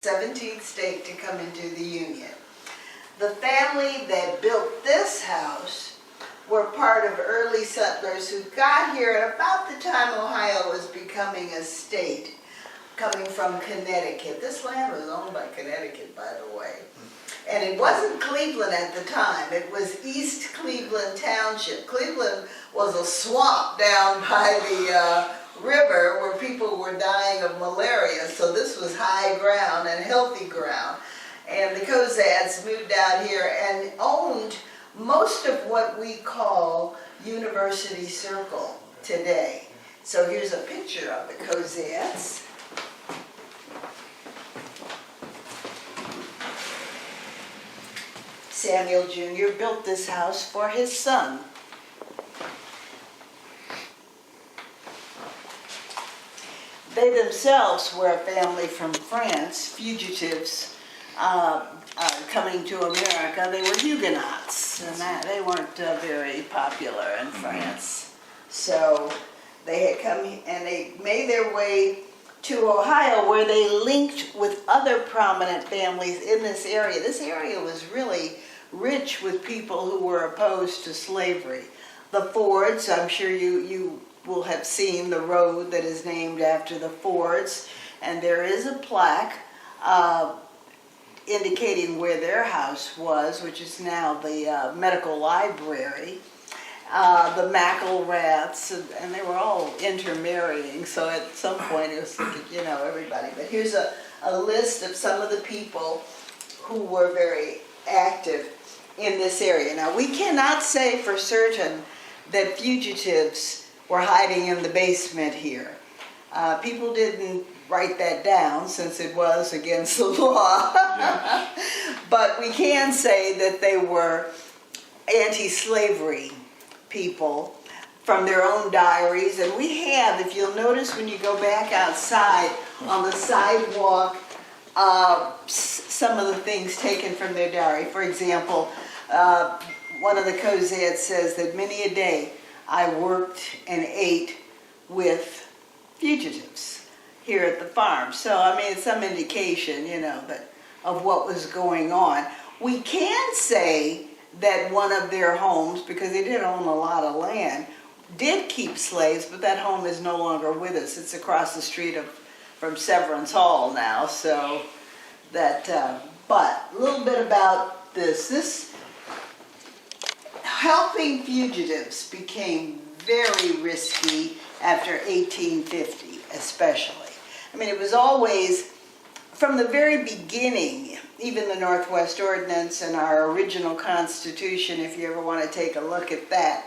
17th state to come into the Union. The family that built this house were part of early settlers who got here at about the time Ohio was becoming a state, coming from Connecticut. This land was owned by Connecticut, by the way. And it wasn't Cleveland at the time, it was East Cleveland Township. Cleveland was a swamp down by the river where people were dying of malaria, so this was high ground and healthy ground. And the Cozads moved out here and owned most of what we call University Circle today. So here's a picture of the Cozads. Samuel Jr. built this house for his son. They themselves were a family from France, fugitives coming to America. They were Huguenots, and they weren't very popular in France. So they had come and they made their way to Ohio, where they linked with other prominent families in this area. This area was really rich with people who were opposed to slavery. The Fords, I'm sure you will have seen the road that is named after the Fords, and there is a plaque indicating where their house was, which is now the medical library. The McElraths, and they were all intermarrying, so at some point it was, everybody. But here's a list of some of the people who were very active in this area. Now, we cannot say for certain that fugitives were hiding in the basement here. People didn't write that down since it was against the law. Yeah. But we can say that they were anti-slavery people from their own diaries. And we have, if you'll notice when you go back outside on the sidewalk, some of the things taken from their diary. For example, one of the Cozads says that many a day I worked and ate with fugitives here at the farm. So, I mean, it's some indication, that of what was going on. We can say that one of their homes, because they did own a lot of land, did keep slaves, but that home is no longer with us. It's across the street from Severance Hall now, so that, but a little bit about this helping fugitives became very risky after 1850, especially. I mean, it was always, from the very beginning, even the Northwest Ordinance and our original Constitution, if you ever want to take a look at that,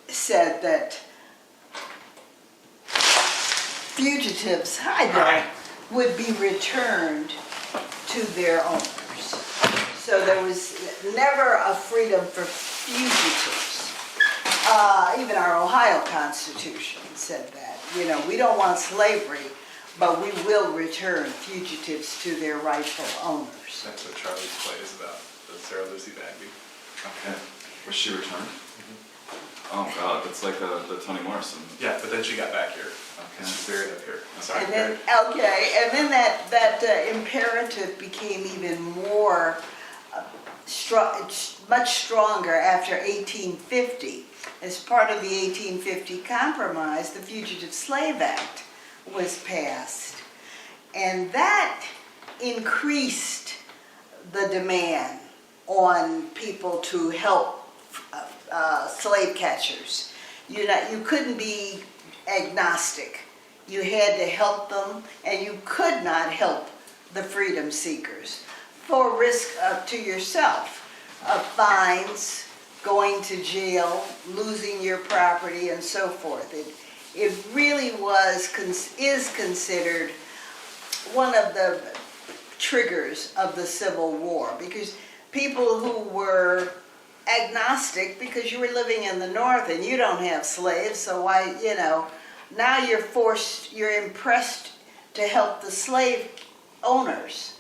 said that fugitives, would be returned to their owners. So there was never a freedom for fugitives. Even our Ohio Constitution said that. We don't want slavery, but we will return fugitives to their rightful owners. That's what Charlie's play is about, the Sarah Lucy Bagby. Okay. Was she returned? Oh God, that's like the Toni Morrison. Yeah, but then she got back here. Okay. She's buried up here. I'm sorry. And then that imperative became even more much stronger after 1850. As part of the 1850 Compromise, the Fugitive Slave Act was passed, and that increased the demand on people to help slave catchers. You couldn't be agnostic. You had to help them, and you could not help the freedom seekers for risk to yourself of fines, going to jail, losing your property, and so forth. It really is considered one of the triggers of the Civil War, because people who were agnostic, because you were living in the North and you don't have slaves, so why, now you're impressed to help the slave owners.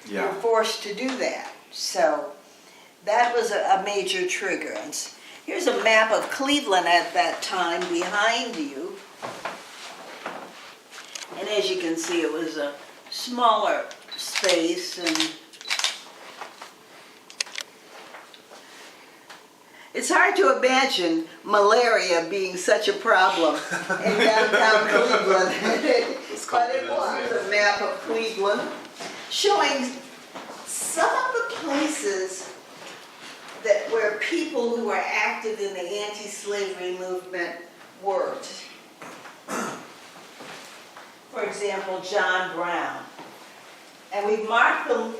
Yeah. You're forced to do that. So that was a major trigger. And here's a map of Cleveland at that time behind you. And as you can see, it was a smaller space, and it's hard to imagine malaria being such a problem in downtown Cleveland. But it was a map of Cleveland showing some of the places that where people who were active in the anti-slavery movement worked. For example, John Brown. And we've marked them.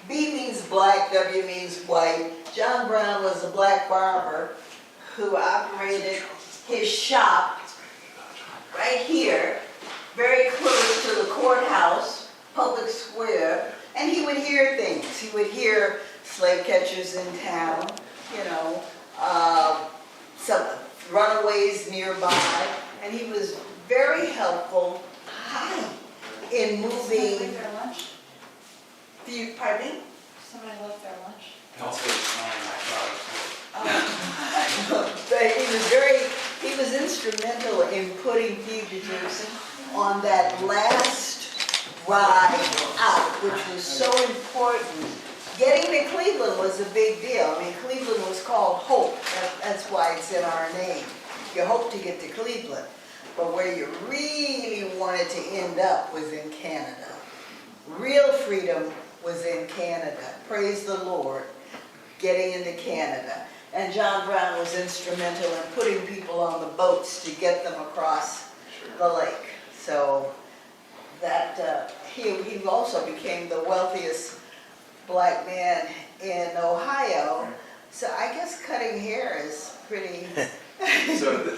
B means black, W means white. John Brown was a black barber who operated his shop right here, very close to the courthouse, public square, and he would hear things. He would hear slave catchers in town, you know, some runaways nearby, and he was very helpful in moving. Somebody left their lunch? Pardon me? Somebody left their lunch? But he was instrumental in putting fugitives on that last ride out, which was so important. Getting to Cleveland was a big deal. I mean, Cleveland was called Hope. That's why it's in our name. You hope to get to Cleveland. But where you really wanted to end up was in Canada. Real freedom was in Canada. Praise the Lord, getting into Canada. And John Brown was instrumental in putting people on the boats to get them across the lake. So that he also became the wealthiest black man in Ohio. So I guess cutting hair is pretty... So